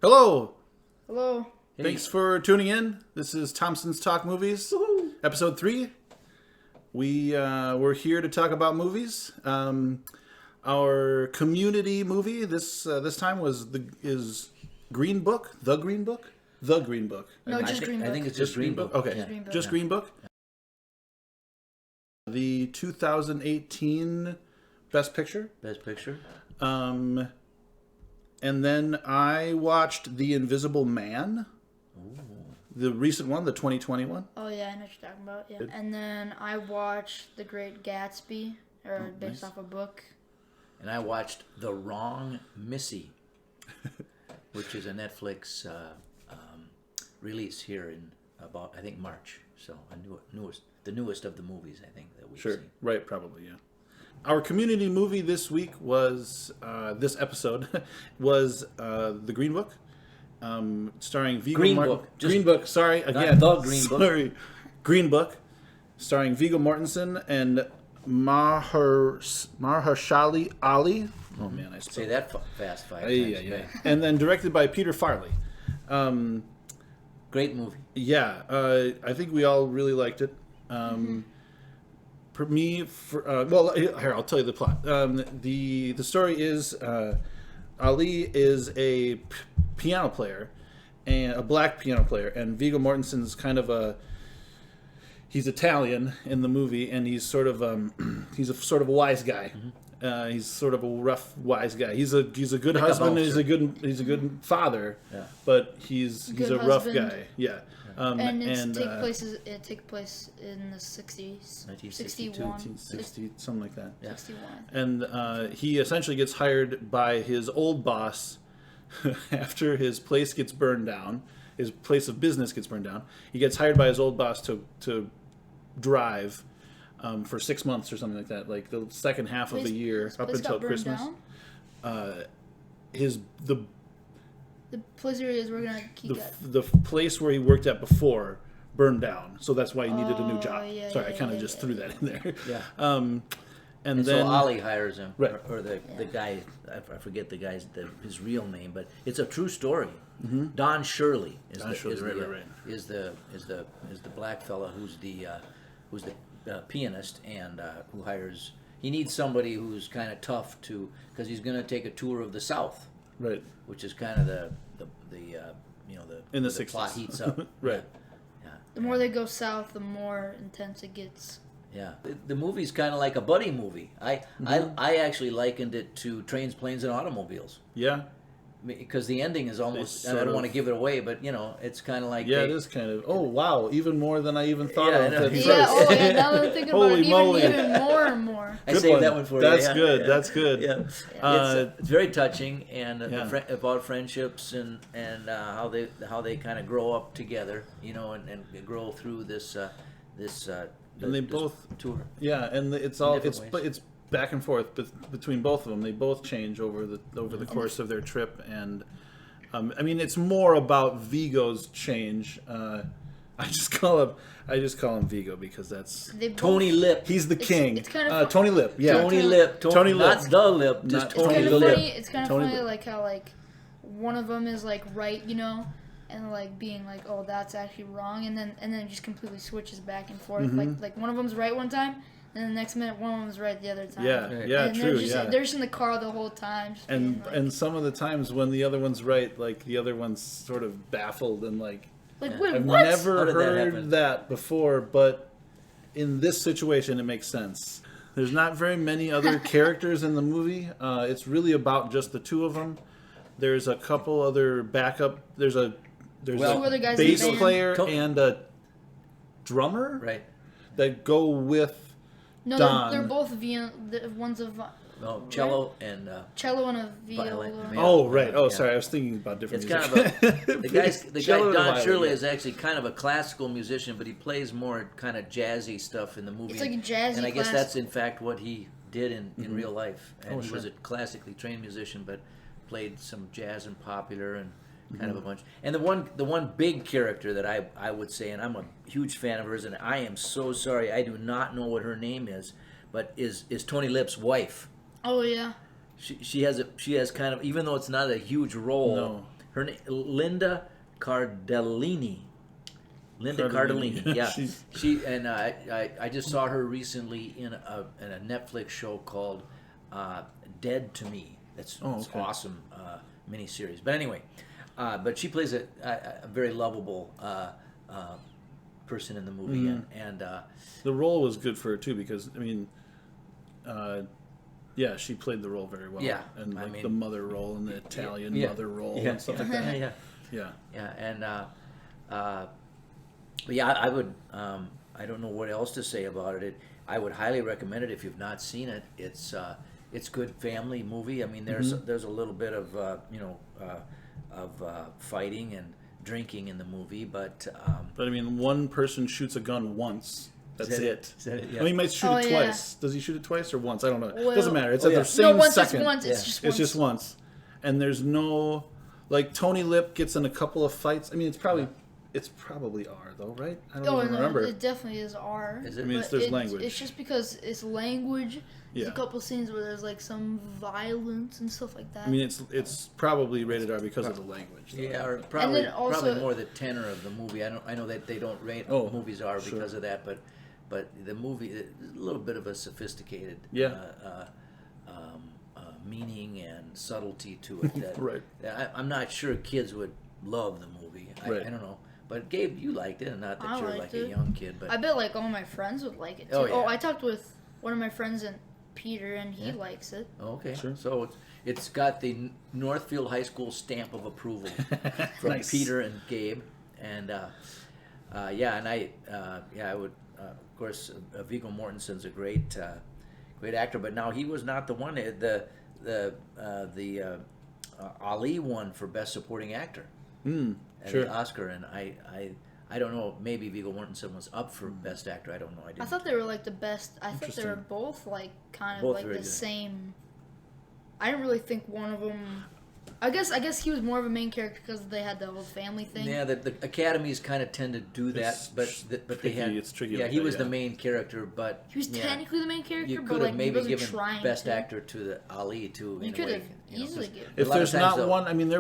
Hello. Hello. Hey. Thanks for tuning in. This is Thompson's Talk Movies, episode 3. We're here to talk about movies. Our community movie this time is Green Book, The Green Book, The Green Book. No, just Green Book. I think it's just Green Book. Okay, Just Green Book. just Green Book. The 2018 Best Picture. Best Picture. And then I watched The Invisible Man. Ooh. The recent one, the 2020 one. Oh yeah, I know what you're talking about. Yeah. And then I watched The Great Gatsby, based off a book. And I watched The Wrong Missy, which is a Netflix release here in about, I think, March. So the newest of the movies, I think, that we've seen. Right, probably, yeah. Our community movie this week was, this episode, was The Green Book, starring Viggo Green Mortensen. Book. Green Book, sorry, again. Not The Green Book. Sorry. Green Book, starring Viggo Mortensen and Mahershala Ali. Oh, man, I Say that fast 5 times. Yeah. And then directed by Peter Farrelly. Great movie. Yeah, I think we all really liked it. For me, well, here I'll tell you the plot. The story is Ali is a piano player, and a black piano player, and Viggo Mortensen's kind of he's Italian in the movie, and he's sort of he's a sort of a wise guy. He's sort of a rough, wise guy. He's a good Like husband. a He's a good father. Yeah. But he's a rough husband. guy. Yeah. And it takes place in the 60s. 1962. 1960, something like that. Yeah. 61. And he essentially gets hired by his old boss after his place gets burned down. His place of business gets burned down. He gets hired by his old boss to drive for 6 months or something like that, like the second half of the year up until Christmas. The place where he was working at The place where he worked at before burned down, so that's why he needed a new job. Yeah, Sorry, I kind of just threw that in there. Yeah. And And then so Ali hires him, Right. or the guy, I forget his real name, but it's a true story. Don Shirley is the black fella who's the pianist, and who hires. He needs somebody who's kind of tough because he's going to take a tour of the South, right which is kind of the in the the 60s. plot heats up. Right. Yeah. The more they go south, the more intense it gets. Yeah, the movie's kind of like a buddy movie. I actually likened it to Trains, Planes, and Automobiles. Yeah. Because the ending is almost, and I sort don't want to of- give it away, but it's kind of like It is kind of. Oh wow! Even more than I even thought Yeah, I of. know. at Yeah, first. Now that I'm thinking about Holy it, moly. even more and more. I Good saved one. that one for That's you. Yeah, good. yeah. That's good. Yeah, it's very touching, and about friendships and how they kind of grow up together, and grow through this And they both tour. Yeah, and it's back and forth between both of them. They both change over the course of their trip, and I mean it's more about Viggo's change. I just call him Viggo because that's Tony Lip. he's the king. It's kind of Tony Lip. Yeah, Tony Lip. Tony Lip. Not the Lip. Just Not Tony Tony the Lip. Lip. It's kind of Tony funny, Lip. like how like one of them is like right, and like being like, oh, that's actually wrong, and then it just completely switches back and forth. Like one of them's right one time, and the next minute one of them's right the other time. Yeah, and true. They're just in the car the whole time. Just And being, like, and some of the times when the other one's right, like the other one's sort of baffled and like. wait, I've what? never How did that heard happen? that before, but in this situation, it makes sense. There's not very many other characters in the movie. It's really about just the two of them. There's a couple other backup. There's a Two other guys in bass the band. player and a drummer Right. that go with No, Don. they're both one's a No, cello and cello and a viola. Violin. Yeah. Oh right. Oh Yeah. sorry. I was thinking about different. It's kind music. of the guy Cello and Don violin, Shirley yeah. is actually kind of a classical musician, but he plays more kind of jazzy stuff in the movie. It's like a jazzy and I guess class- that's in fact what he did in real life. And Oh, he was sure. a classically trained musician, but played some jazz and popular and kind of a bunch. And the one big character that I would say, and I'm a huge fan of hers, and I am so sorry I do not know what her name is, but is Tony Lip's wife. Oh yeah. She has kind of, even though it's not a huge role, No. Her name Linda Cardellini. Linda Cardellini, yeah. She and I just saw her recently in a Netflix show called Dead to Me. That's awesome miniseries. But anyway, but she plays a very lovable person in the movie, and the role was good for her too because I mean, yeah, she played the role very well. Yeah, and like the mother role and the Italian mother role and stuff like that. Yeah, and but yeah, I would. I don't know what else to say about it. I would highly recommend it if you've not seen it. It's good family movie. I mean, there's a little bit of fighting and drinking in the movie, but I mean, one person shoots a gun once. That's it. Is that it? Yeah. I mean, he might shoot it twice. Does he shoot it twice or once? I don't know. Well, it doesn't matter. It's at the same once second. It's just once. And there's no like Tony Lip gets in a couple of fights. I mean, it's probably R though, right? I don't even remember. It definitely is R. Is it? I mean, there's language. It's just because it's language. There's a couple scenes where there's like some violence and stuff like that. I mean, it's probably rated R because of the language. Though. Yeah, or probably more the tenor of the movie. I know that they don't rate movies R because of that, but the movie is a little bit of a sophisticated meaning and subtlety to it. That, right. I'm not sure kids would love the movie. I don't know. But Gabe, you liked it, and not that you're like a young kid. But I bet like all my friends would like it too. Oh, I talked with one of my friends and Peter, and he likes it. Okay, sure. So it's got the Northfield High School stamp of approval from Peter and Gabe, and I would of course Viggo Mortensen's a great actor, but now he was not the one. The Ali won for Best Supporting Actor at the Oscar, and I don't know. Maybe Viggo Mortensen was up for Best Actor. I don't know. I thought they were like the best. I thought they were both like kind of like the same. I didn't really think one of them. I guess he was more of a main character because they had the whole family thing. Yeah, the academies kind of tend to do that, but they had. It's tricky. Yeah, he was the main character, but he was technically the main character. You but could have like, maybe given Best Actor to the Ali too. You could have easily given. If there's not one, I mean, they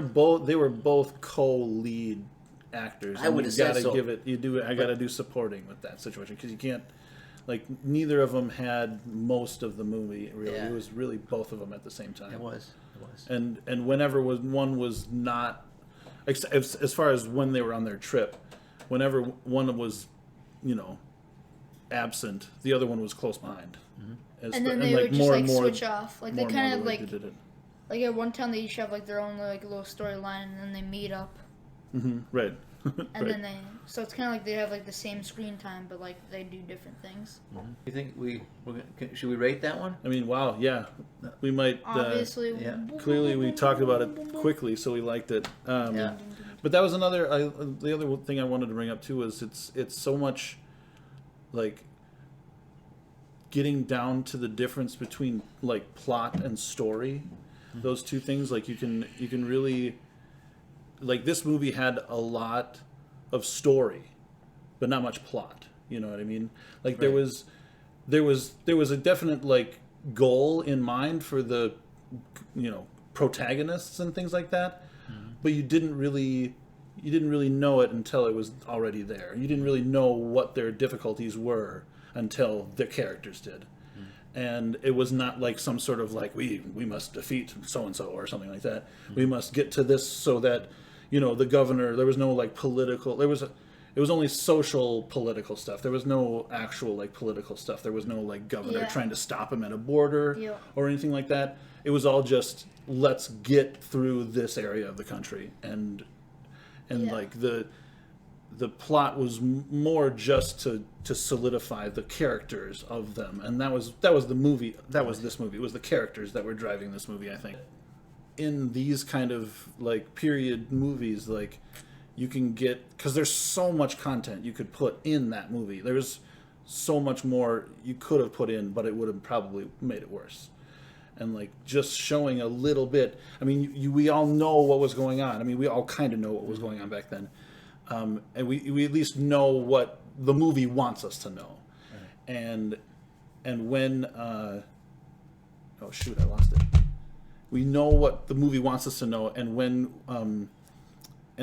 were both co-lead actors. I would have said so. I got to do supporting with that situation because you can't. Like neither of them had most of the movie. Really, it was really both of them at the same time. It was. And whenever one was not, as far as when they were on their trip, whenever one was, absent, the other one was close behind. Mm-hmm. And then they would just like switch off. Like they kind of like at one time they each have like their own like little storyline, and then they meet up. Mm-hmm. Right. And then so it's kind of like they have like the same screen time, but like they do different things. Mm-hmm. You think should we rate that one? I mean, wow, yeah, we might. Obviously, clearly we talked about it quickly, so we liked it. But that was another. The other thing I wanted to bring up too was it's so much, like, getting down to the difference between like plot and story. Mm-hmm. Those two things, like you can really. Like this movie had a lot of story, but not much plot. You know what I mean? Like there was a definite like goal in mind for the protagonists and things like that, but you didn't really know it until it was already there. You didn't really know what their difficulties were until the characters did. And it was not like some sort of like we must defeat so and so or something like that. We must get to this so that the governor. There was no like political. It was only social political stuff. There was no actual like political stuff. There was no like governor trying to stop him at a border or anything like that. It was all just let's get through this area of the country and like the plot was more just to solidify the characters of them, and that was the movie. That was this movie. It was the characters that were driving this movie, I think. In these kind of like period movies, like you can get, because there's so much content you could put in that movie. There's so much more you could have put in, but it would have probably made it worse. And like just showing a little bit. I mean, we all know what was going on. I mean, we all kind of know what was going on back then. And we at least know what the movie wants us to know. Right. And when oh shoot, I lost it. We know what the movie wants us to know, and when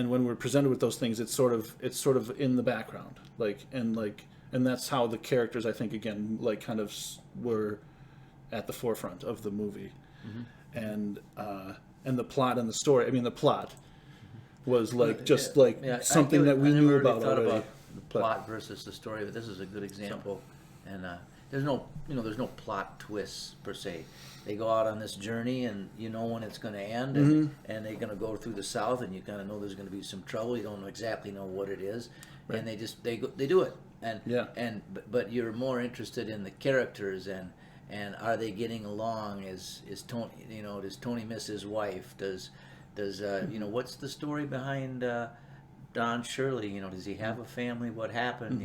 when we're presented with those things, it's sort of in the background, and that's how the characters, I think, again, like kind of were at the forefront of the movie, and the plot and the story. I mean, the plot was something that we knew about thought already. about the plot versus the story, but this is a good example. And there's no plot twists per se. They go out on this journey, and you know when it's going to end, and they're going to go through the South, and you kind of know there's going to be some trouble. You don't exactly know what it is, and they do it. But you're more interested in the characters and are they getting along? Is Tony, does Tony miss his wife? Does what's the story behind Don Shirley? Does he have a family? What happened?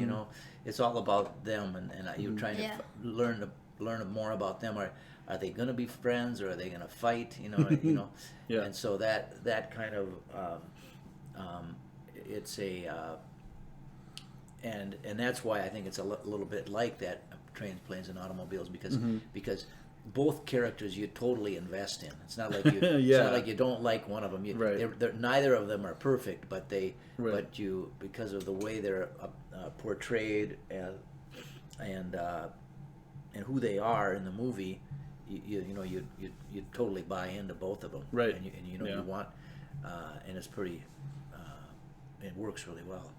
It's all about them, and you're trying to learn more about them. Are they going to be friends, or are they going to fight? Yeah. And so that kind of it's a and that's why I think it's a little bit like that, Trains, Planes, and Automobiles, because both characters you totally invest in. It's not like you it's not like you don't like one of them. Neither of them are perfect, but but you, because of the way they're portrayed and who they are in the movie, you totally buy into both of them, right? And you want, and it's pretty, it works really well.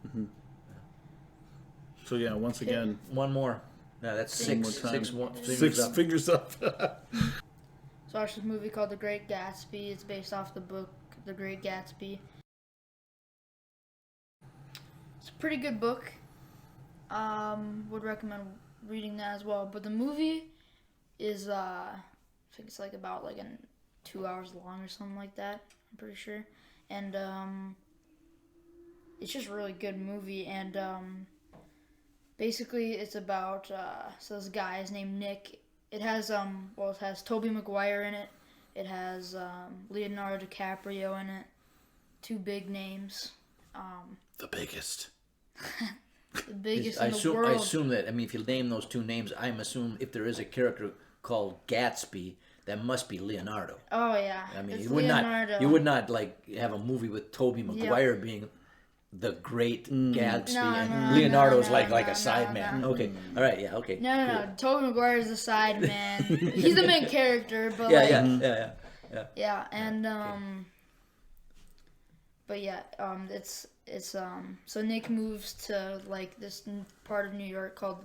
So once again, one more. No, that's six fingers up. So I watched this movie called The Great Gatsby. It's based off the book The Great Gatsby. It's a pretty good book. Would recommend reading that as well. But the movie is I think it's like about 2 hours long or something like that. I'm pretty sure. And it's just a really good movie. And basically it's about so this guy is named Nick. It has it has Tobey Maguire in it. It has Leonardo DiCaprio in it. Two big names. The biggest. The biggest in the world. I assume that, if you name those two names, I'm assuming if there is a character called Gatsby, that must be Leonardo. Oh yeah. You would not have a movie with Tobey Maguire being the Great Gatsby, and Leonardo's like a side man. Okay, all right, yeah, okay. No. Tobey Maguire is the side man. He's the main character, but yeah, and but yeah, it's so Nick moves to this part of New York called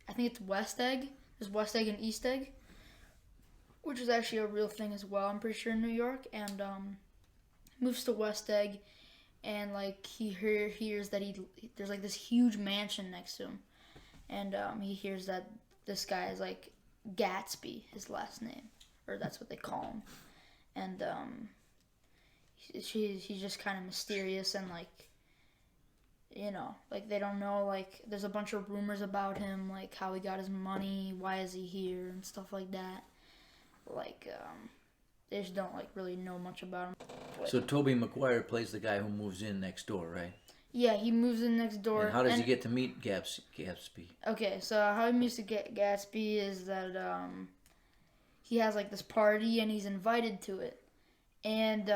I think it's West Egg. There's West Egg and East Egg, which is actually a real thing as well. I'm pretty sure in New York, and moves to West Egg, and he hears that there's this huge mansion next to him, and he hears that this guy is Gatsby, his last name, or that's what they call him, and he's just kind of mysterious, and they don't know, there's a bunch of rumors about him, how he got his money, why is he here, and stuff like that. They just don't really know much about him. So Tobey Maguire plays the guy who moves in next door, right? Yeah, he moves in next door. And how does he get to meet Gatsby? Okay, so how he meets Gatsby is that he has this party, and he's invited to it. And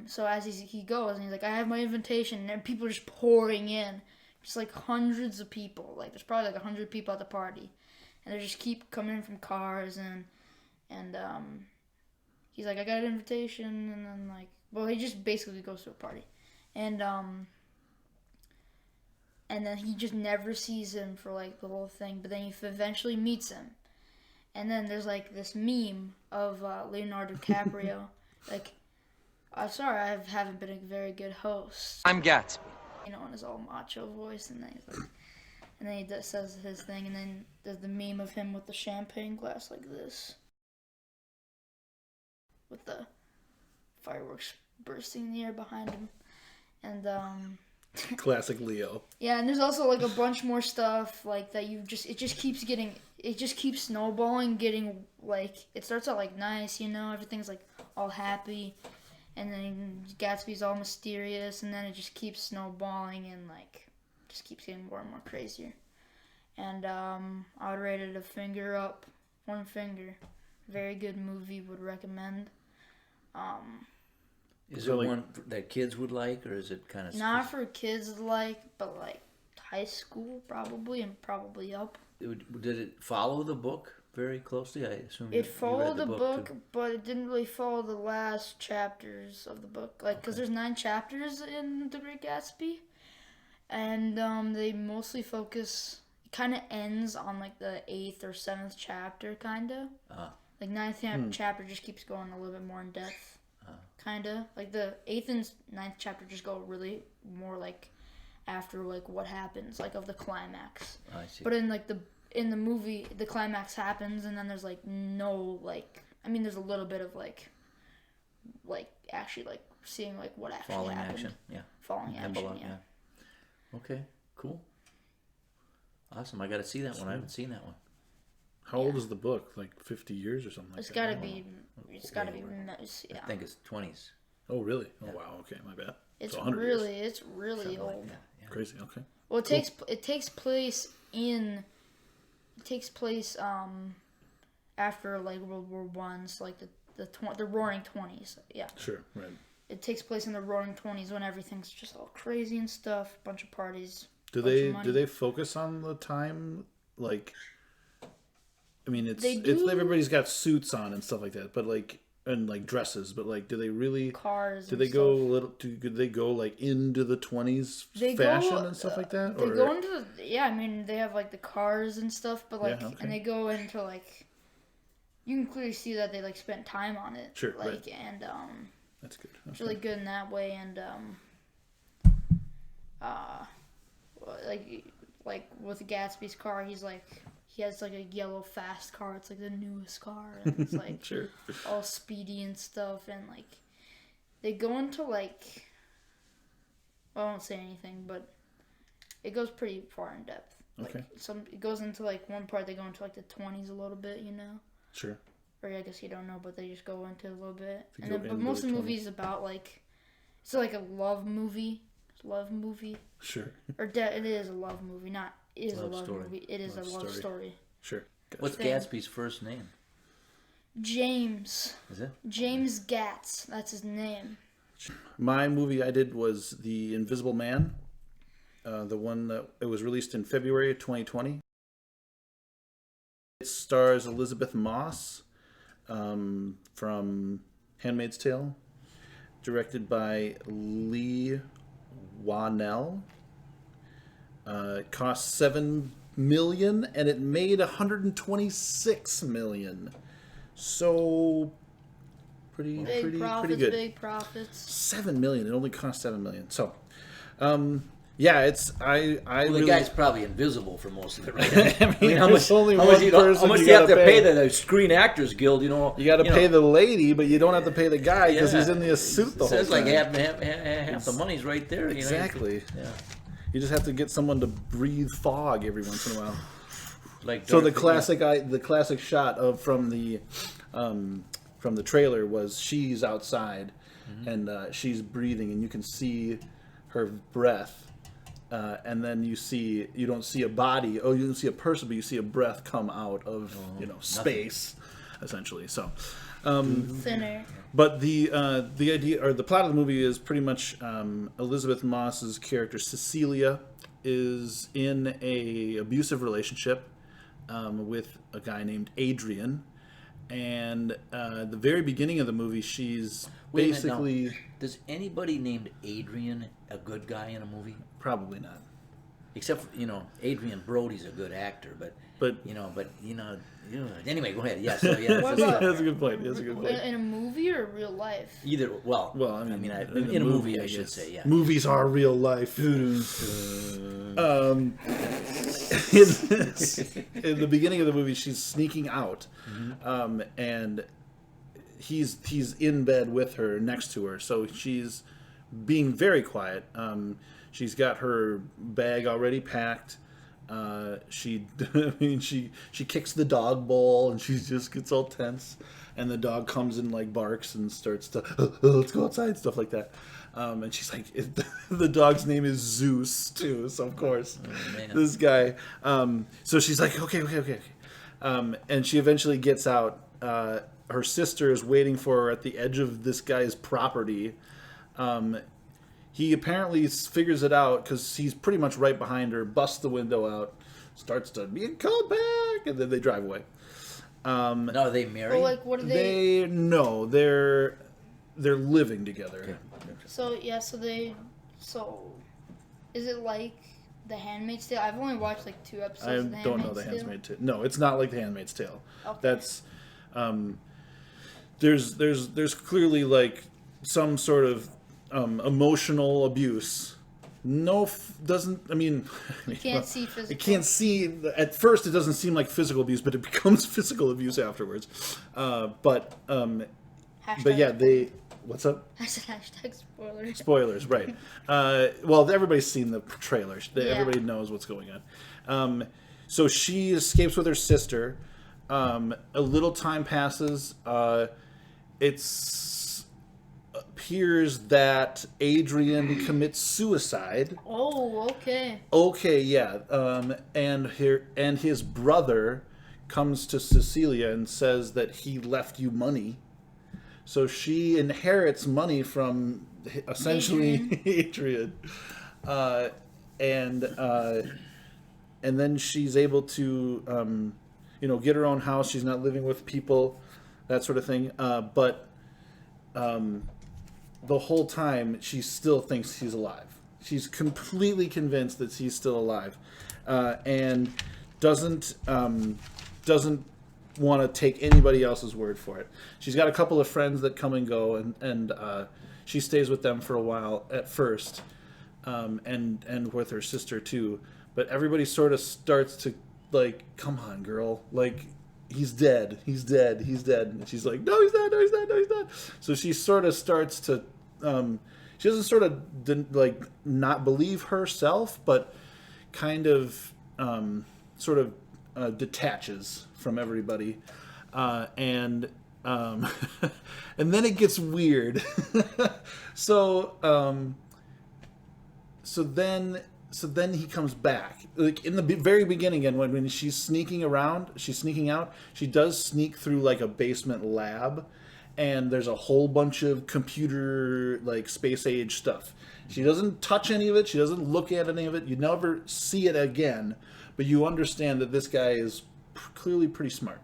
so as he goes, and he's like, I have my invitation, and people are just pouring in. Just hundreds of people. There's probably 100 people at the party. And they just keep coming in from cars, and he's like, I got an invitation, and then he just basically goes to a party. And then he just never sees him for the whole thing, but then he eventually meets him. And then there's this meme of Leonardo DiCaprio, I'm sorry, I haven't been a very good host. I'm Gatsby. In his all macho voice, and then he's and then he says his thing, and then there's the meme of him with the champagne glass like this, with the fireworks bursting in the air behind him, and classic Leo. Yeah, and there's also a bunch more stuff that it just keeps snowballing, getting it starts out nice, everything's all happy. And then Gatsby's all mysterious, and then it just keeps snowballing, and just keeps getting more and more crazier. And I would rate it a finger up, 1 finger. Very good movie, would recommend. Is it one that kids would like, or is it kind of not for kids but like high school probably and probably up? Did it follow the book very closely? I assume it followed the book, but it didn't really follow the last chapters of the book. Like, because there's 9 chapters in The Great Gatsby, and they mostly focus. It kind of ends on like the 8th or 7th chapter, kind of. Like 9th chapter just keeps going a little bit more in depth. Kind of like the 8th and 9th chapter just go really more like after like what happens like of the climax. I see. But in like in the movie, the climax happens and then there's like no like there's a little bit of like actually like seeing like what actually falling happened. Action, yeah. Falling action, yeah. Okay, cool. Awesome. I got to see that one. I haven't seen that one. How old is the book? Like 50 years or something like It's that? gotta be. It's gotta be. Yeah. I think it's 20s. Oh, really? Yeah. Oh, wow. Okay, my bad. It's so 100 really, years. it's really old. Like yeah. Crazy. Okay. Well, it takes place after like World War One, so like the Roaring 20s. Yeah. Sure. Right. It takes place in the Roaring 20s when everything's just all crazy and stuff. Bunch of parties. Do they focus on the time like? I mean, it's everybody's got suits on and stuff like that, but like and like dresses, but like, do they really cars? Do they go a little? Do they go like into the 20s fashion and stuff like that? They go into they have like the cars and stuff, but like and they go into like you can clearly see that they like spent time on it. Sure, like right. and that's good. It's really good in that way, and like with Gatsby's car, he has like a yellow fast car. It's like the newest car, and it's like sure. all speedy and stuff. And like they go into like, well, I won't say anything, but it goes pretty far in depth. Like, okay. It goes into like one part. They go into like the 20s a little bit, you know. Sure. Or I guess you don't know, but they just go into a little bit. And then, but most of the movie's about like, it's like a love movie. Sure. Or it is a love movie, not is a love story. movie. It is a love story. Sure. Gotcha. What's Gatsby's first name? James. Is it? James Gatz. That's his name. My movie I did was The Invisible Man. The one that it was released in February of 2020. It stars Elizabeth Moss from Handmaid's Tale, directed by Lee Wanell. It cost $7 million and it made $126 million. So pretty good. Big profits. $7 million. It only cost $7 million. So, yeah, it's the guy's probably invisible for most of it, right? I mean, how much do you have to pay the Screen Actors Guild? You know, you got to pay the lady, but you don't have to pay the guy because he's in the suit the whole time. It says like half the money's right there. Exactly. Yeah. You just have to get someone to breathe fog every once in a while. Like so the classic shot of from the trailer was she's outside and she's breathing and you can see her breath. And then you don't see a body. Oh, you don't see a person, but you see a breath come out of space, essentially. So, Thinner. But the idea or the plot of the movie is pretty much Elizabeth Moss's character Cecilia is in a abusive relationship with a guy named Adrian, and the very beginning of the movie, she's basically. Does anybody named Adrian a good guy in a movie? Probably not. Except for, Adrian Brody's a good actor, but anyway, go ahead. Yeah, so yeah, that's a good point. In a movie or real life? Either. Well, I mean in a movie, I should say. Yeah. Movies are real life. In the beginning of the movie, she's sneaking out, and he's in bed with her, next to her. So she's being very quiet. She's got her bag already packed. She kicks the dog bowl and she just gets all tense. And the dog comes and like barks and starts to let's go outside, stuff like that. And she's like, the dog's name is Zeus too. So of course, this guy. So she's like, okay. And she eventually gets out. Her sister is waiting for her at the edge of this guy's property. He apparently figures it out because he's pretty much right behind her, busts the window out, starts to be called back, and then they drive away. No, are they married? Well, like, what are they? No, they're living together. Okay. So is it like The Handmaid's Tale? I've only watched like 2 episodes. I of The don't know The Handmaid's Handmaid's Tale. No, it's not like The Handmaid's Tale. Okay. That's there's clearly like some sort of emotional abuse. Doesn't. I mean, You can't see physical. it can't see. At first, it doesn't seem like physical abuse, but it becomes physical abuse afterwards. But yeah, they. What's up? I said hashtag spoilers. Spoilers, right? Well, everybody's seen the trailers. Yeah. Everybody knows what's going on. So she escapes with her sister. A little time passes. It appears that Adrian commits suicide. Oh, okay. Okay, yeah. And his brother comes to Cecilia and says that he left you money. So she inherits money from essentially Adrian. And then she's able to, get her own house. She's not living with people, that sort of thing. But the whole time, she still thinks he's alive. She's completely convinced that he's still alive, and doesn't want to take anybody else's word for it. She's got a couple of friends that come and go, and she stays with them for a while at first, and with her sister too. But everybody sort of starts to like, come on, girl, like he's dead. And she's like, no, he's not. No, he's not. No, he's not. So she sort of starts to, she doesn't sort of like not believe herself, but kind of detaches from everybody, and and then it gets weird. So then he comes back, like in the very beginning, and when she's sneaking out, she does sneak through like a basement lab, and there's a whole bunch of computer, like space age stuff. She doesn't touch any of it. She doesn't look at any of it. You never see it again, but you understand that this guy is clearly pretty smart.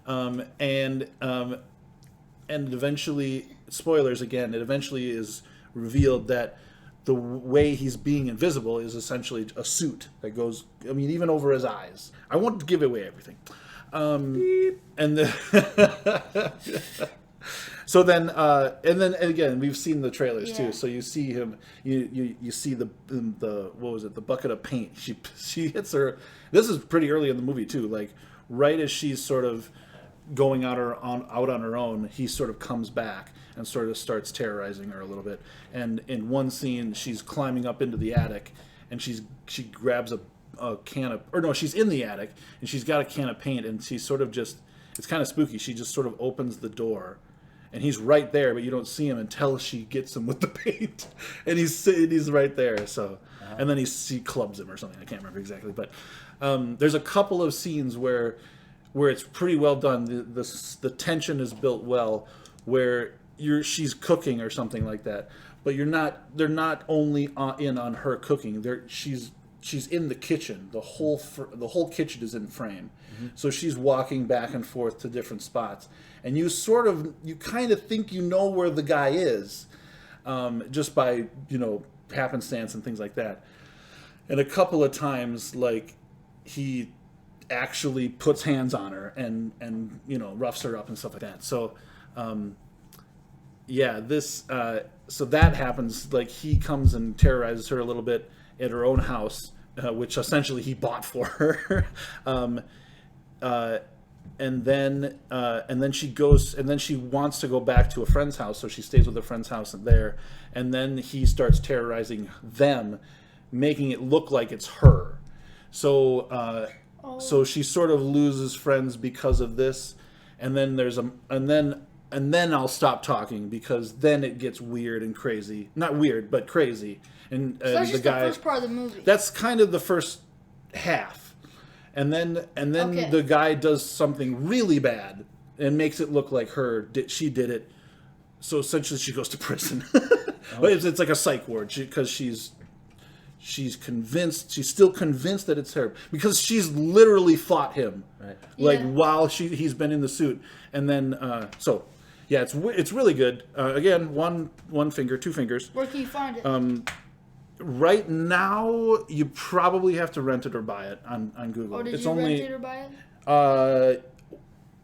And eventually, spoilers again, it eventually is revealed that the way he's being invisible is essentially a suit that goes, I mean, even over his eyes. I won't give away everything. So then, and again, we've seen the trailers too. So you see him, you see the what was it? The bucket of paint. She hits her. This is pretty early in the movie too. Like right as she's sort of going out on her own, he sort of comes back and sort of starts terrorizing her a little bit. And in one scene, she's climbing up into the attic, and she grabs a can of, or no, she's in the attic and she's got a can of paint, and she's sort of just, it's kind of spooky. She just sort of opens the door. And he's right there, but you don't see him until she gets him with the paint, and he's right there. So, and then she clubs him or something. I can't remember exactly, but there's a couple of scenes where it's pretty well done. The tension is built well, where she's cooking or something like that, but they're not only in on her cooking. She's in the kitchen. The whole kitchen is in frame. Mm-hmm. So she's walking back and forth to different spots. And you kind of think you know where the guy is, just by, happenstance and things like that. And a couple of times, like, he actually puts hands on her and roughs her up and stuff like that. So, so that happens. Like, he comes and terrorizes her a little bit at her own house, which essentially he bought for her. And then she goes, and then she wants to go back to a friend's house, so she stays with a friend's house there. And then he starts terrorizing them, making it look like it's her. So so she sort of loses friends because of this. And then and then I'll stop talking, because then it gets weird and crazy. Not weird, but crazy. And so that's just the first part of the movie. That's kind of the first half. And then the guy does something really bad and makes it look like she did it. So essentially she goes to prison. But it's like a psych ward because she's still convinced that it's her because she's literally fought him, Right. like Yeah. while he's been in the suit, and then yeah, it's really good. Again, one finger, two fingers. Where can you find it? Right now, you probably have to rent it or buy it on Google. or did It's you only rent it or buy it?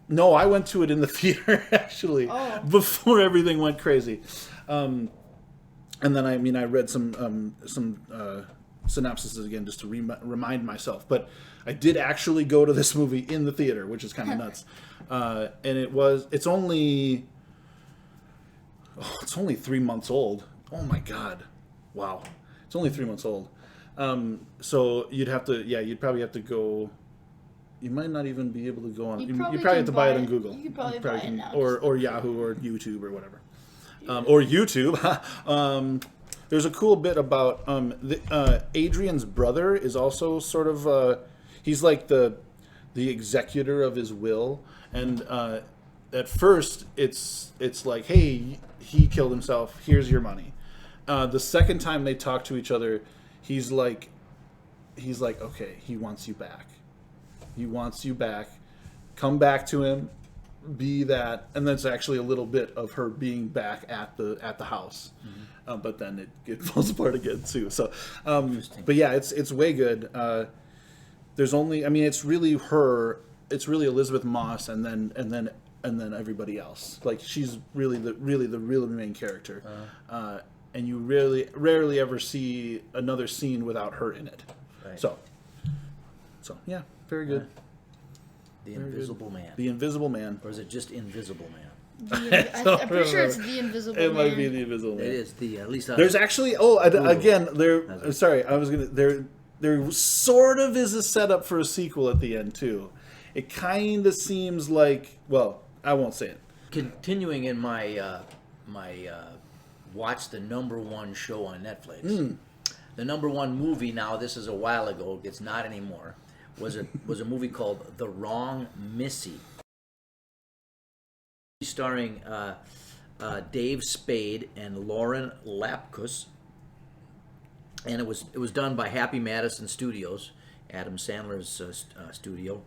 no, I went to it in the theater actually before everything went crazy. And then I read some synopsises again just to remind myself. But I did actually go to this movie in the theater, which is kind of nuts. And it's only 3 months old. Oh my god, wow, it's only 3 months old. So you'd probably have to go. You might not even be able to go on. You probably have to buy it on Google. You could probably buy it now. Or Yahoo or YouTube or whatever. Or YouTube. There's a cool bit about Adrian's brother is also sort of he's like the executor of his will, and at first it's like, hey, he killed himself, here's your money. The second time they talk to each other, he's like, okay, he wants you back. He wants you back. Come back to him. Be that, and that's actually a little bit of her being back at the house, but then it falls apart again too. So, but yeah, it's way good. There's only, it's really her. It's really Elizabeth Moss, and then everybody else. Like she's really the real main character, and you rarely ever see another scene without her in it. Right. So yeah, very good. The Invisible Man. The Invisible Man. Or is it just Invisible Man? I'm pretty sure it's the Invisible Man. It might be the Invisible Man. It is at least. There's actually again there. Sorry, I was gonna there sort of is a setup for a sequel at the end too. It kind of seems like, well, I won't say it. Continuing in my watch the #1 show on Netflix. The #1 movie now. This is a while ago. It's not anymore. Was a movie called The Wrong Missy, starring Dave Spade and Lauren Lapkus, and it was done by Happy Madison Studios, Adam Sandler's studio,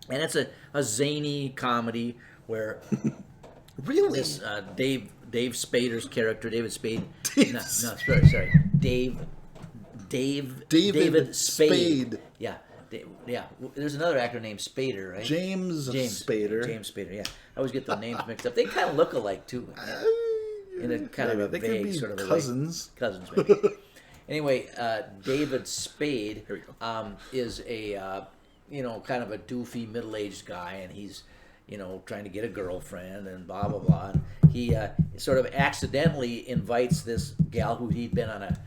and it's a zany comedy where Really, this Dave Spader's character, David Spade, sorry, David Spade. Yeah. There's another actor named Spader, right? James Spader. James Spader. Yeah, I always get the names mixed up. They kind of look alike too, in a kind of a they vague could be sort of cousins. A way. Cousins, maybe. Anyway, David Spade is a kind of a doofy middle-aged guy, and he's trying to get a girlfriend and blah blah blah. And he sort of accidentally invites this gal who he'd been on a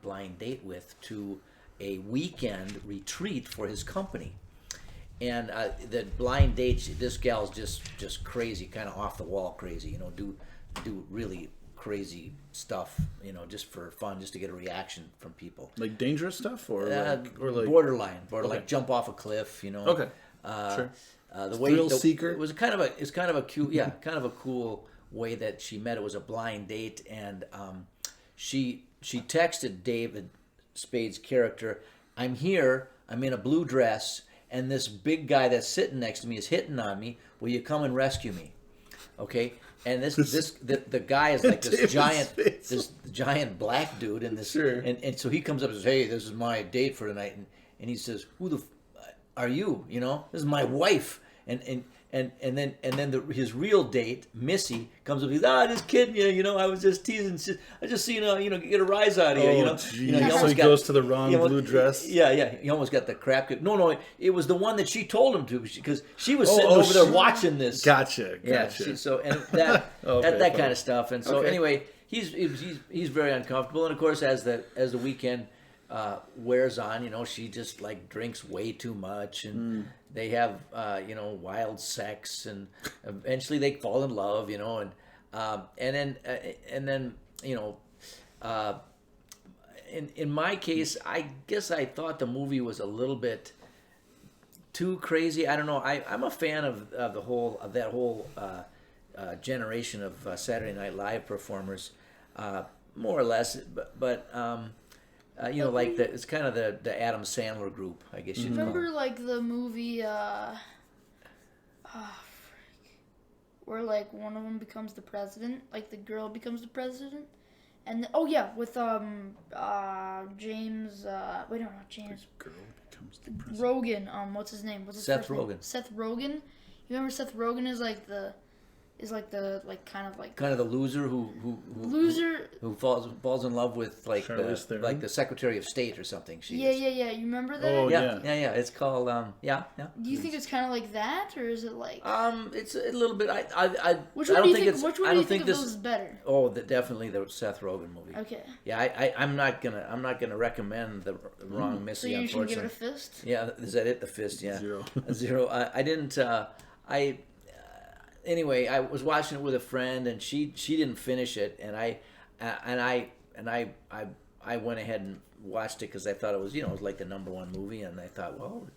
blind date with to a weekend retreat for his company, and the blind date, this gal's just crazy, kind of off the wall crazy, do really crazy stuff, just for fun, just to get a reaction from people. Like dangerous stuff, or like borderline, okay. Like jump off a cliff, Okay, sure. The way Thrill seeker. It was kind of a cute, kind of a cool way that she met. It was a blind date, and she texted David Spade's character, "I'm here. I'm in a blue dress, and this big guy that's sitting next to me is hitting on me. Will you come and rescue me?" Okay, and the guy is like this giant black dude, and this, sure. and so he comes up and says, "Hey, this is my date for tonight," and he says, "Who the are you? This is my wife." And then his real date, Missy, comes up and says, just kidding you, I was just teasing. I just get a rise out of you, So he goes to the wrong blue dress. Yeah, he almost got the crap. No, it was the one that she told him to, because she was sitting over there watching this. Gotcha. Yeah, that kind of stuff. And so anyway, he's very uncomfortable, and of course as the weekend wears on, she just like drinks way too much, and they have wild sex, and eventually they fall in love, and then in my case, I guess I thought the movie was a little bit too crazy. I don't know. I'm a fan of that whole generation of Saturday Night Live performers, more or less. But you know, like it's kind of the Adam Sandler group, I guess you'd call Remember it. like the movie where like one of them becomes the president, like the girl becomes the president, and with James wait no not James Girl becomes the president. Rogan, what's his name? What's his Seth first name? Rogen. Seth Rogen. You remember Seth Rogen is like the kind of the loser who falls in love with like the Secretary of State or something. Yeah. You remember that? Oh yeah. It's called yeah. Do you think it's kind of like that, or is it like? It's a little bit. Which one do you think? Which one do you think of this those is better? Oh, definitely the Seth Rogen movie. Okay. Yeah, I'm not gonna recommend the wrong Missy. So you should unfortunately. give it a fist. Yeah, is that it? The fist? Yeah. 0. A 0. I didn't. Anyway, I was watching it with a friend, and she didn't finish it, and I went ahead and watched it because I thought it was it was like the #1 movie, and I thought, well,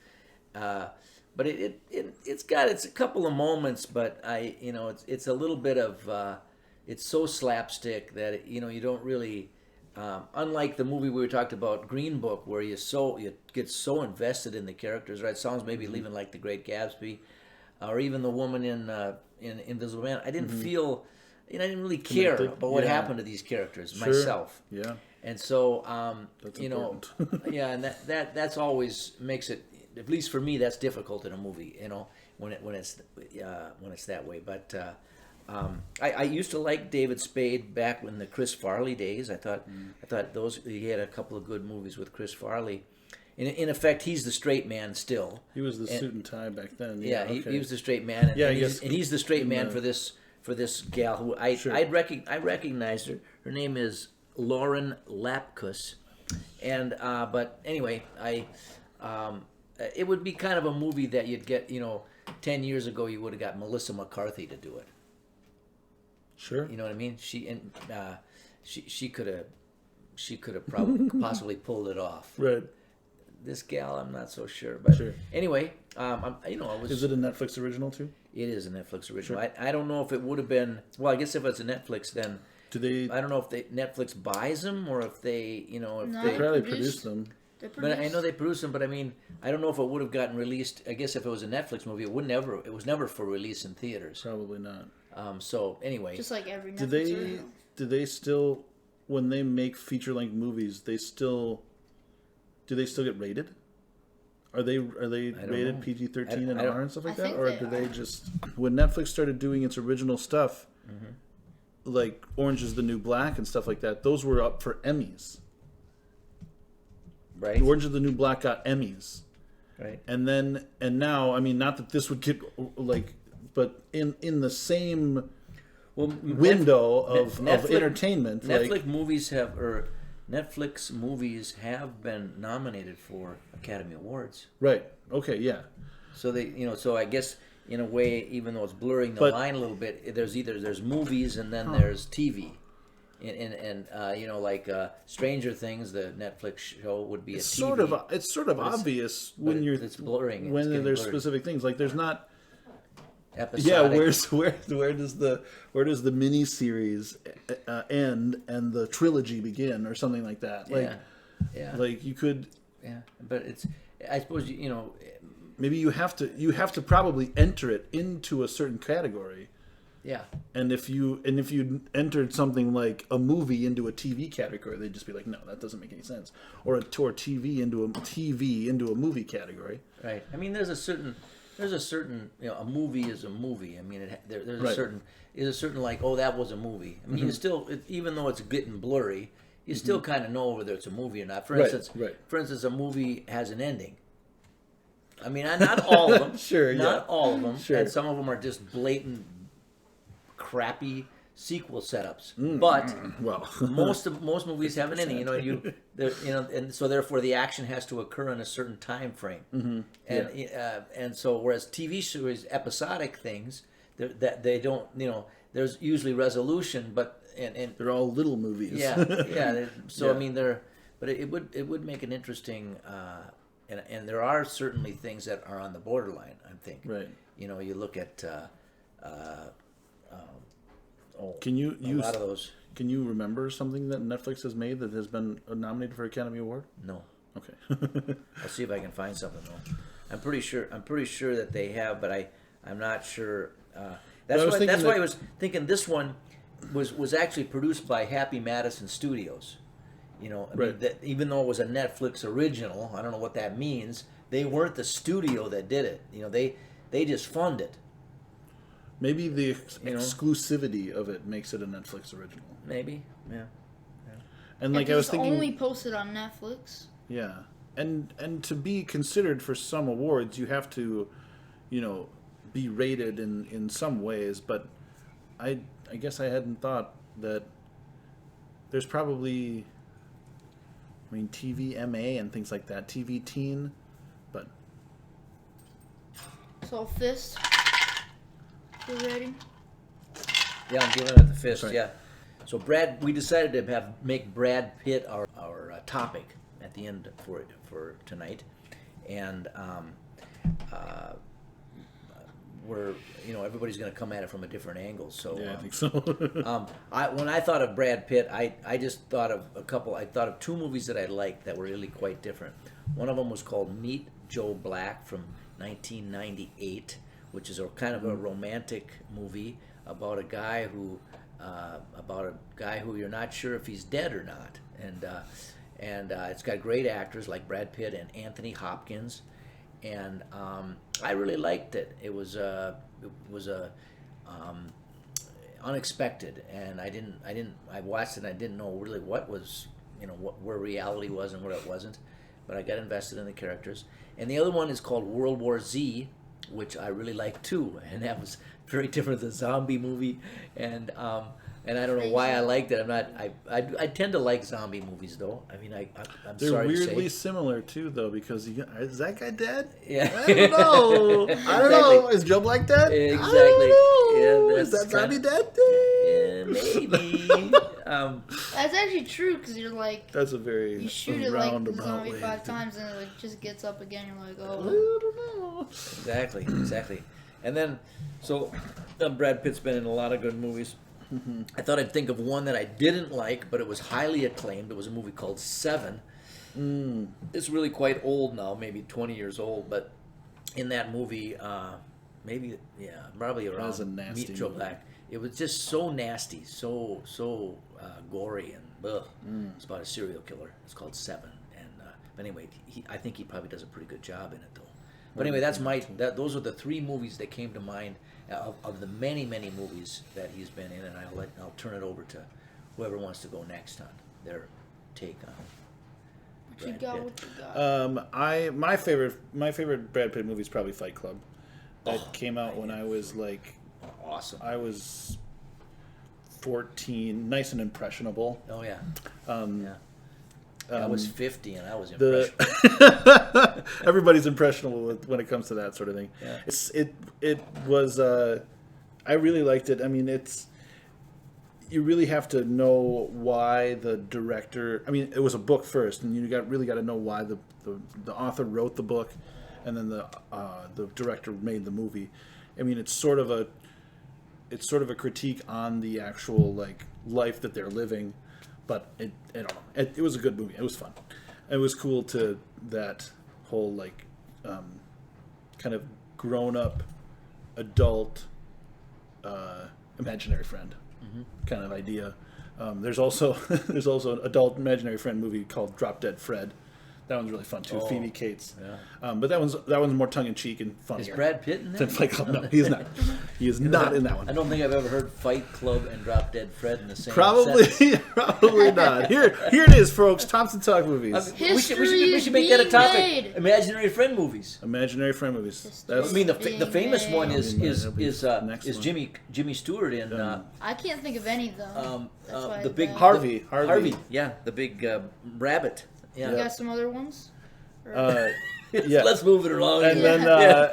but it's got a couple of moments, but it's a little bit of it's so slapstick that you don't really. Unlike the movie we talked about, Green Book, where you get so invested in the characters, right? Songs maybe even like The Great Gatsby, or even the woman in Invisible Man. I didn't feel, I didn't really care about what happened to these characters myself. Yeah. And so, That's important. yeah, and that's always makes it, at least for me, that's difficult in a movie. When it's that way. But I used to like David Spade back in the Chris Farley days. I thought he had a couple of good movies with Chris Farley. In effect, he's the straight man still. He was the suit and tie back then. Yeah, okay. he was the straight man. And he's the straight man the, for this gal who I recognized her. Her name is Lauren Lapkus, and but anyway, it would be kind of a movie that you'd get 10 years ago. You would have got Melissa McCarthy to do it. Sure. You know what I mean? She could have probably possibly pulled it off. Right. This gal, I'm not so sure. But Sure. Anyway, Is it a Netflix original too? It is a Netflix original. Sure. I don't know if it would have been. Well, I guess if it's a Netflix, then Do they? I don't know if Netflix buys them or if they if No. They they. probably produced- produced them. But I know they produce them. But I mean, I don't know if it would have gotten released. I guess if it was a Netflix movie, it was never for release in theaters. Probably not. So anyway, Just like every Do Netflix they? original. Do they still? When they make feature-length movies, do they still get rated? Are they rated know. PG-13 and I don't- R and stuff like I that, think or they do they are. just when Netflix started doing its original stuff, Mm-hmm. like Orange Is the New Black and stuff like that? Those were up for Emmys. right, Orange Is the New Black got Emmys, right. and now, I mean, not that this would get like, but in the same Well, window of Netflix- entertainment, Netflix movies have been nominated for Academy Awards. right? Okay, yeah. So so I guess in a way, even though it's blurring the But- line a little bit, there's movies and then there's TV, and like Stranger Things, the Netflix show would be a It's TV. sort of obvious when it's blurring. It's when getting there's blurry. specific things like there's not. Episodic. Yeah, where does the mini series end and the trilogy begin or something like that? Like, yeah, like you could yeah. But it's, I suppose maybe you have to probably enter it into a certain category. yeah. And if you entered something like a movie into a TV category, they'd just be like, no, that doesn't make any sense. Or TV into a movie category. Right. I mean, there's a certain a movie is a movie. I mean, there's Right. a certain like, oh, that was a movie. I mean, you still, even though it's getting blurry, you still kind of know whether it's a movie or not. For Right, instance, right. a movie has an ending. I mean, not all of them. Sure, Not yeah. all of them. Sure. And some of them are just blatant, crappy sequel setups. Mm. But Well, most movies have an ending. And so therefore the action has to occur in a certain time frame. Mm-hmm. And so whereas TV series episodic things that they don't there's usually resolution, but and they're all little movies. yeah. So Yeah. I mean but it would make an interesting and there are certainly things that are on the borderline. I think Right. you look at Can you a use? lot of those. Can you remember something that Netflix has made that has been nominated for Academy Award? No. Okay. I'll see if I can find something though. I'm pretty sure that they have, but I'm not sure. That's why I was thinking this one was actually produced by Happy Madison Studios. You know, I mean, that, even though it was a Netflix original, I don't know what that means. They weren't the studio that did it. You know, they just fund it. Maybe the exclusivity of it makes it a Netflix original. Maybe, yeah. And like I was thinking, only posted on Netflix. Yeah, and to be considered for some awards, you have to, be rated in some ways. But I guess I hadn't thought that there's probably, TV MA and things like that, TV Teen, but. So Fist. You ready? Yeah, I'm giving it the fist. Right. Yeah. So we decided to make Brad Pitt our topic at the end for tonight, and we're everybody's going to come at it from a different angle. So yeah, I think so. when I thought of Brad Pitt, I just thought of I thought of two movies that I liked that were really quite different. One of them was called Meet Joe Black from 1998. Which is a kind of a romantic movie about a guy who you're not sure if he's dead or not, and it's got great actors like Brad Pitt and Anthony Hopkins, and I really liked it. It was unexpected, and I watched it and I didn't know really what was where reality was and where it wasn't, but I got invested in the characters. And the other one is called World War Z, which I really like too, and that was very different than the zombie movie, and I don't know why I liked it. I tend to like zombie movies though. I mean, I'm They're sorry to say. They're weirdly similar too, though, because is that guy dead? Yeah, I don't know. I don't know. Is Joe Black dead? Exactly. I don't know. Yeah, is that zombie dead? Yeah, maybe. That's actually true because you're like. That's a very you shoot it like the zombie way 5 times and it just gets up again. You're like, I oh. don't know. Exactly. And then, so Brad Pitt's been in a lot of good movies. Mm-hmm. I thought I'd think of one that I didn't like, but it was highly acclaimed. It was a movie called Seven. It's really quite old now, maybe 20 years old, but in that movie, probably around was a nasty Meet Joe movie. Black. It was just so nasty, so gory, and ugh. It's about a serial killer. It's called Seven, and but anyway, I think he probably does a pretty good job in it, though. But anyway, those are the 3 movies that came to mind of the many movies that he's been in, and I'll turn it over to whoever wants to go next on their take on What Brad you Pitt. got? My favorite Brad Pitt movie is probably Fight Club. That came out when I was like, Awesome. I was 14, nice and impressionable. Oh yeah. I was 50 and I was The everybody's impressionable when it comes to that sort of thing. Yeah. It was I really liked it. I mean, you really have to know why the director. I mean, it was a book first, and you really got to know why the author wrote the book, and then the director made the movie. I mean, it's sort of a critique on the actual life that they're living. But I don't know. It was a good movie. It was fun. It was cool to that whole kind of grown up, adult, imaginary friend kind of idea. There's also an adult imaginary friend movie called Drop Dead Fred. That one's really fun too. Phoebe Cates. Yeah. But that one's more tongue in cheek and funnier. Is Brad Pitt in that? Than Fight Club. No, he is not. He is not in that one. I don't think I've ever heard Fight Club and Drop Dead Fred in the same Probably not. Here it is, folks. Thompson Talk movies. We should make that a topic. Imaginary friend movies. Imaginary friend movies. I mean, the famous one is Next one. Jimmy Stewart in I can't think of any though. That's why the big Harvey. Yeah, the big rabbit. Yeah. You got some other ones? Yeah. Let's move it along. And then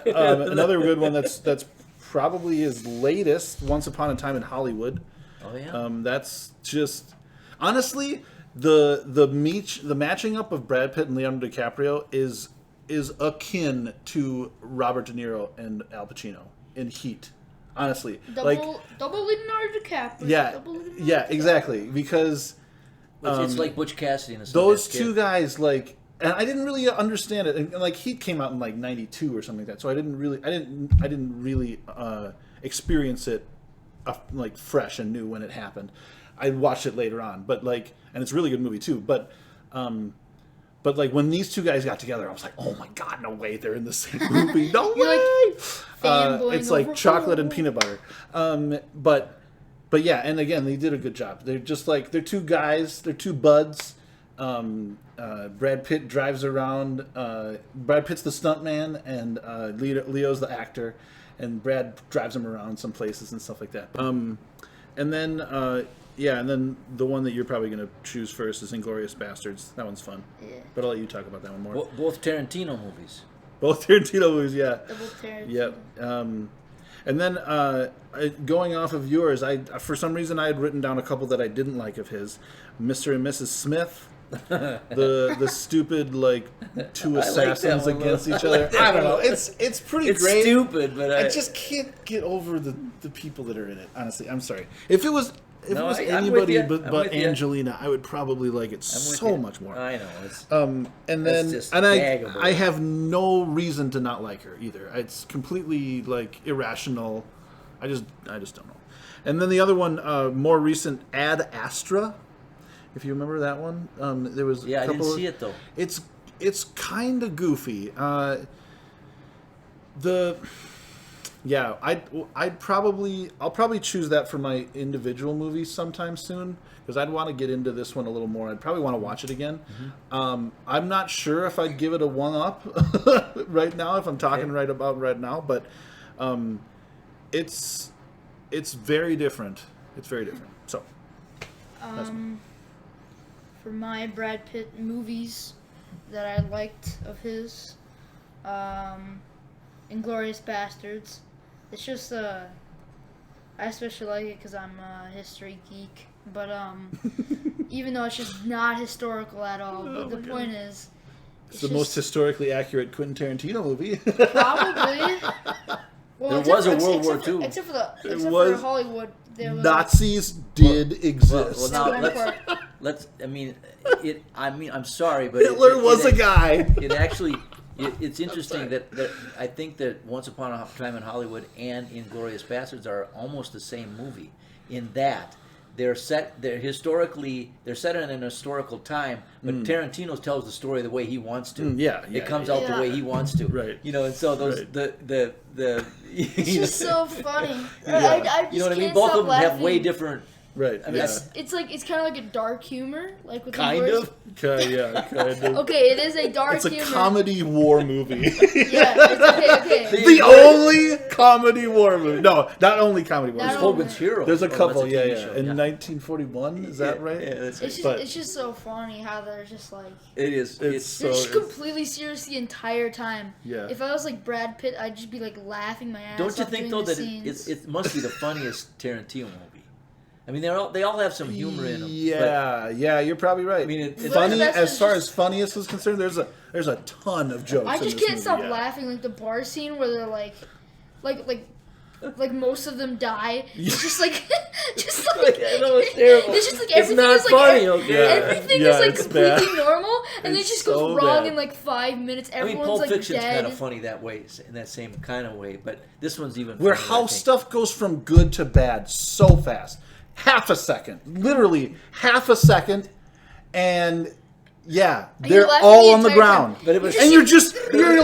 another good one that's probably his latest, Once Upon a Time in Hollywood. Oh yeah. That's just honestly the matching up of Brad Pitt and Leonardo DiCaprio is akin to Robert De Niro and Al Pacino in Heat. honestly. Double Leonardo DiCaprio. Yeah, exactly. Because it's like Butch Cassidy and those two guys, like, and I didn't really understand it. And like, Heat came out in like '92 or something like that, so I didn't really experience it like fresh and new when it happened. I watched it later on, but like, and it's a really good movie too. But like when these two guys got together, I was like, oh my god, no way, they're in the same movie. No way. It's like chocolate and peanut butter. But yeah, and again, they did a good job. They're just like, they're two guys, they're two buds. Brad Pitt drives around. Brad Pitt's the stuntman, and Leo's the actor, and Brad drives him around some places and stuff like that. And then the one that you're probably going to choose first is Inglourious Bastards. That one's fun. Yeah. But I'll let you talk about that one more. Both Tarantino movies. Both Tarantino movies, yeah. Double Tarantino. Yep. And then going off of yours, for some reason I had written down a couple that I didn't like of his. Mr. and Mrs. Smith. the stupid like two assassins against each other. I don't know. It's pretty great. It's stupid, but I just can't get over the people that are in it. Honestly, I'm sorry. If it was anybody but Angelina, I would probably like it so much more. I know. I have no reason to not like her either. It's completely like irrational. I just don't know. And then the other one, more recent, Ad Astra. If you remember that one, there was I didn't see it though. It's kind of goofy. I'll probably choose that for my individual movies sometime soon, because I'd want to get into this one a little more. I'd probably want to watch it again. Mm-hmm. I'm not sure if I'd give it a 1-up right now, if I'm talking right now, but it's very different. It's very different. So. For my Brad Pitt movies that I liked of his, Inglourious Bastards. It's just I especially like it because I'm a history geek. But even though it's just not historical at all, but the point is, it's the most historically accurate Quentin Tarantino movie. Probably. Well, there was a World War II. Except for Hollywood. Nazis did exist. Well, now I'm sorry, but Hitler was a guy. It actually, it's interesting that I think that Once Upon a Time in Hollywood and Inglourious Bastards are almost the same movie in that they're set in an historical time, but Tarantino tells the story the way he wants to. It comes out the way he wants to. Right. And so those It's just so funny. I you know what I mean? Both of them have way different. Right. I mean, it's kind of like a dark humor, like with kind of. Okay, it is a dark humor. It's a comedy war movie. Okay. The only comedy war movie. No, not only comedy war. There's Hogan's Hero. There's a couple. In 1941, is that right? Yeah, it's just so funny how they're just like. It is. They're just completely serious the entire time. Yeah. If I was like Brad Pitt, I'd just be like laughing my ass off. Don't you think though that it must be the funniest Tarantino movie? I mean, they all have some humor in them. Yeah, you're probably right. I mean, it's funny as far as funniest is concerned. There's a ton of jokes. I just can't stop laughing. Like the bar scene where they're like most of them die. It's just like I know, it's terrible. It's just like it's everything not is funny. Everything is like completely normal, and it's it just goes wrong in like 5 minutes. Everyone's Pulp like Fiction's dead. kind of funny that way, in that same kind of way, but this one's even where funnier, how stuff goes from good to bad so fast. Half a second, literally half a second, and they're all on the ground, and you're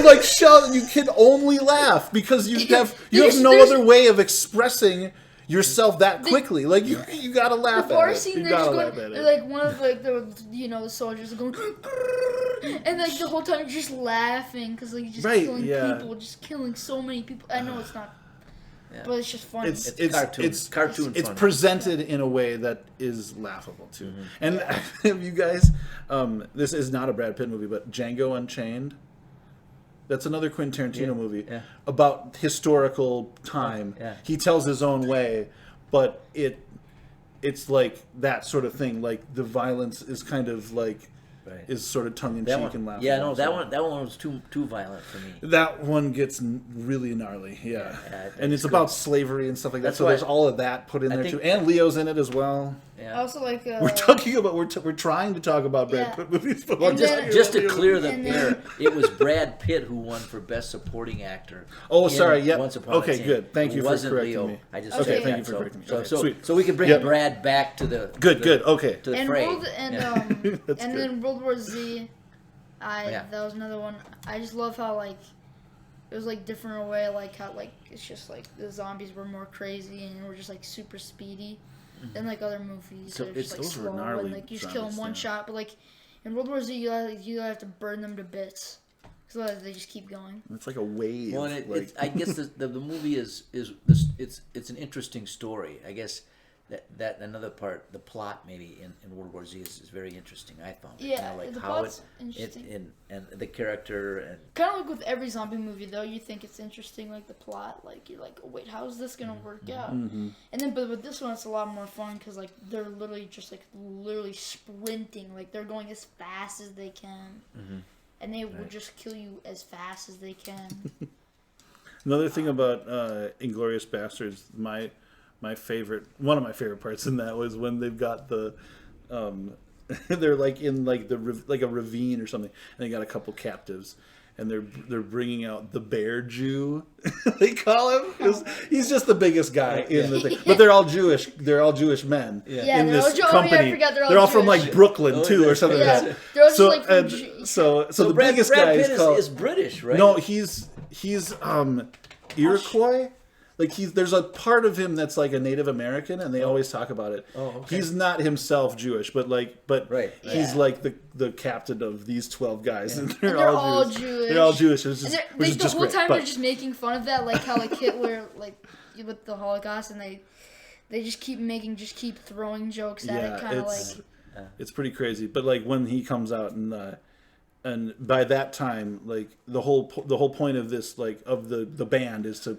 like shouting. You can only laugh because you have no other way of expressing yourself that quickly. Like you gotta laugh the bar at it. Scene, You they're gotta just laugh at it. like one of the soldiers are going, and like the whole time you're just laughing because like you're just killing people, just killing so many people. I know it's not. Yeah. But it's just funny. It's cartoon. It's funny. presented in a way that is laughable too. Mm-hmm. And have you guys? This is not a Brad Pitt movie, but Django Unchained. That's another Quentin Tarantino movie about historical time. Yeah. He tells his own way, but it's like that sort of thing. Like the violence is kind of like is sort of tongue in That cheek one, and laughable. yeah, no, that one was too violent for me. That one gets really gnarly, yeah. And it's good. about slavery and stuff like that. That's so why there's all of that put in there think- too, and Leo's in it as well. Yeah. I also like. We're talking about we're trying to talk about Brad Pitt movies, but we're And just then- Just to clear the And then- air, it was Brad Pitt who won for Best Supporting Actor. Oh, in sorry, yep. Once Upon a Okay, Time. good. Thank It you for wasn't correcting Leo. me. I just Okay, said thank that, you for correcting me. So, Okay, so, sweet. so we can bring Yep. Brad back to the Good. Okay. to the And fray. World and That's and good. then World War Z, Yeah. that was another one. I just love how like it was like different in a way, like how like it's just like the zombies were more crazy and were just like super speedy than like other movies. So So it's it's- just those like were slow gnarly and like you just kill them zombies, one yeah. shot. But like in World War Z, you have to burn them to bits because they just keep going. It's like a wave. Well, and like, I guess the movie is it's an interesting story. I guess that another part, the plot maybe in World War Z is very interesting. I found it. Yeah, like the how plot's interesting. and the character and Kind of like with every zombie movie, though, you think it's interesting, like the plot. Like you're like, oh, wait, how is this gonna work out? And then, but with this one, it's a lot more fun because like they're literally just like literally sprinting, like they're going as fast as they can, and they will just kill you as fast as they can. Another thing about Inglourious Bastards, my favorite, one of my favorite parts in that was when they've got the, they're like in like like a ravine or something, and they got a couple captives, and they're bringing out the bear Jew, they call him, 'cause he's just the biggest guy in the thing. But they're all Jewish. They're all Jewish men Yeah, in they're all this Jew- oh, yeah, I company. forgot they're all they're all from Jewish. like Brooklyn too, or something Yeah, like that. they're all just So like from and Ju- so the Brad biggest guy Pitt is called. is British, right? No, he's Iroquois. Like there's a part of him that's like a Native American, and they always talk about it. Oh, okay. He's not himself Jewish, but Right. he's Yeah. like the captain of these 12 guys, and And they're all Jewish. They're all Jewish. It's And just, they're, which like, is the just whole great. time But they're just making fun of that, like how like Hitler, like with the Holocaust, and they just keep throwing jokes at yeah, it, kind of like. it's pretty crazy. But like when he comes out and by that time, like the whole point of this, like of the band is to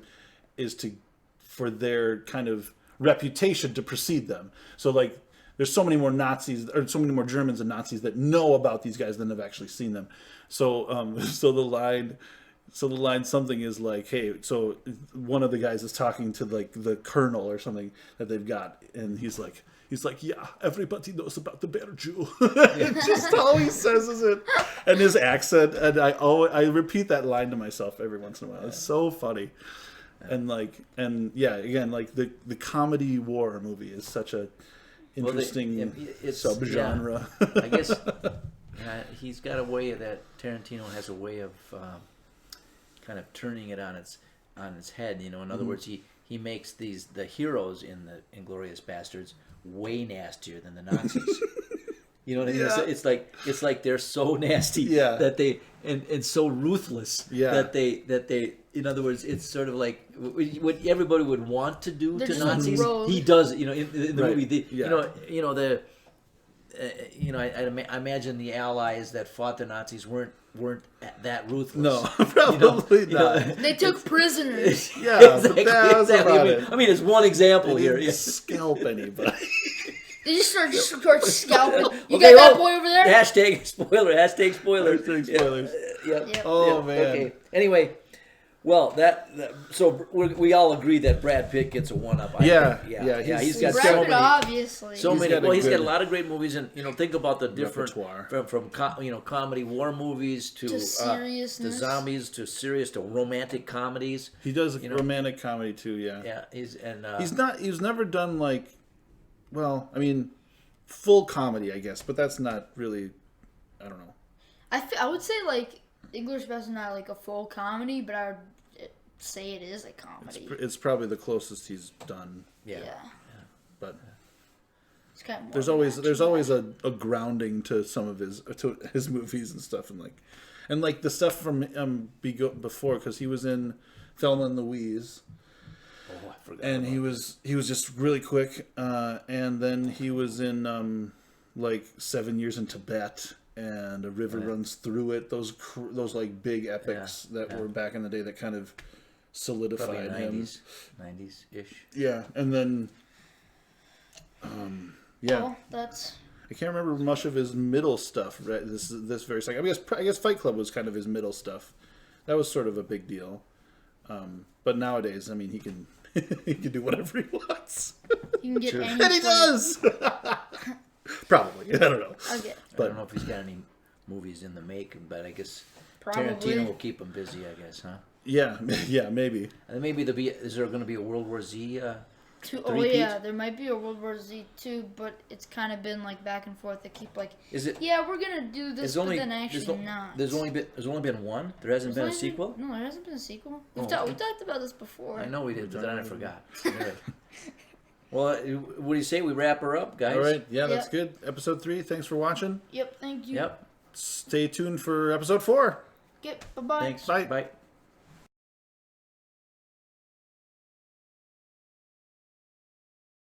for their kind of reputation to precede them. So like there's so many more Nazis or so many more Germans and Nazis that know about these guys than have actually seen them. So so the line something is like, hey, so one of the guys is talking to like the colonel or something that they've got, and he's like, yeah, everybody knows about the bear Jew. Just all he says is it, and his accent, and I repeat that line to myself every once in a while. It's so funny, and yeah, again, like the comedy war movie is such a interesting it's subgenre. I guess he's got a way that Tarantino has a way of kind of turning it on its head. You know, in other words, he makes the heroes in the Inglourious Bastards way nastier than the Nazis. You know what I mean? Yeah. It's like they're so nasty Yeah. that they and so ruthless that they in other words, it's sort of like what everybody would want to do They're to just like Nazis. rogue. He does it. You know, in the Right. movie, Yeah. I imagine the Allies that fought the Nazis weren't that ruthless. No, probably not. They took prisoners. Yeah, but Exactly, that was exactly. about I it. mean, it's one example They here. didn't Yeah. scalp anybody. They just start scalping. You Okay, got that oh, boy over there? Hashtag spoiler. Hashtag spoiler. Hashtag spoilers. Yeah. Yep. Oh Yeah, man. Okay. Anyway, well, so we all agree that Brad Pitt gets a one-up. I Yeah, think. yeah, He's got Brad so Pitt, many. obviously. So He's many. got a Well, he's got good a lot of great movies, and think about the different repertoire. from comedy war movies to seriousness. to zombies to serious to romantic comedies. He does know. romantic comedy too. Yeah. Yeah, He's never done like, well, I mean, full comedy, I guess, but that's not really. I don't know. I would say like English Best is not like a full comedy, but I would say it is a comedy. It's probably the closest he's done, yeah. but It's kind of there's always a grounding to some of his movies and stuff, and like the stuff from before, because he was in Thelma and Louise. Oh, I forgot. And he was just really quick, and then he was in like 7 Years in Tibet and A River Runs Through It. Those like big epics that were back in the day that kind of solidified Probably him. 90s ish. Yeah, and then yeah, Well, that's I can't remember much of his middle stuff. Right, this very second. I guess Fight Club was kind of his middle stuff. That was sort of a big deal. But nowadays, I mean, he can he can do whatever he wants. You can get any And he does. Probably. I don't know. Okay. I don't know if he's got any movies in the making, but I guess Probably. Tarantino will keep him busy, I guess, huh? Yeah, maybe. And maybe is there going to be a World War Z? Oh yeah, there might be a World War Z 2, but it's kind of been like back and forth. They keep like, is it? Yeah, we're gonna do this, but then actually not. There's only been one. There hasn't been a sequel. No, there hasn't been a sequel. We Oh, talked about this before. I know we did, but then I forgot. Right. Well, what do you say we wrap her up, guys? All right. Yeah, that's good. Episode 3. Thanks for watching. Yep. Thank you. Yep. Stay tuned for episode 4. Bye bye. Thanks. Bye. Bye.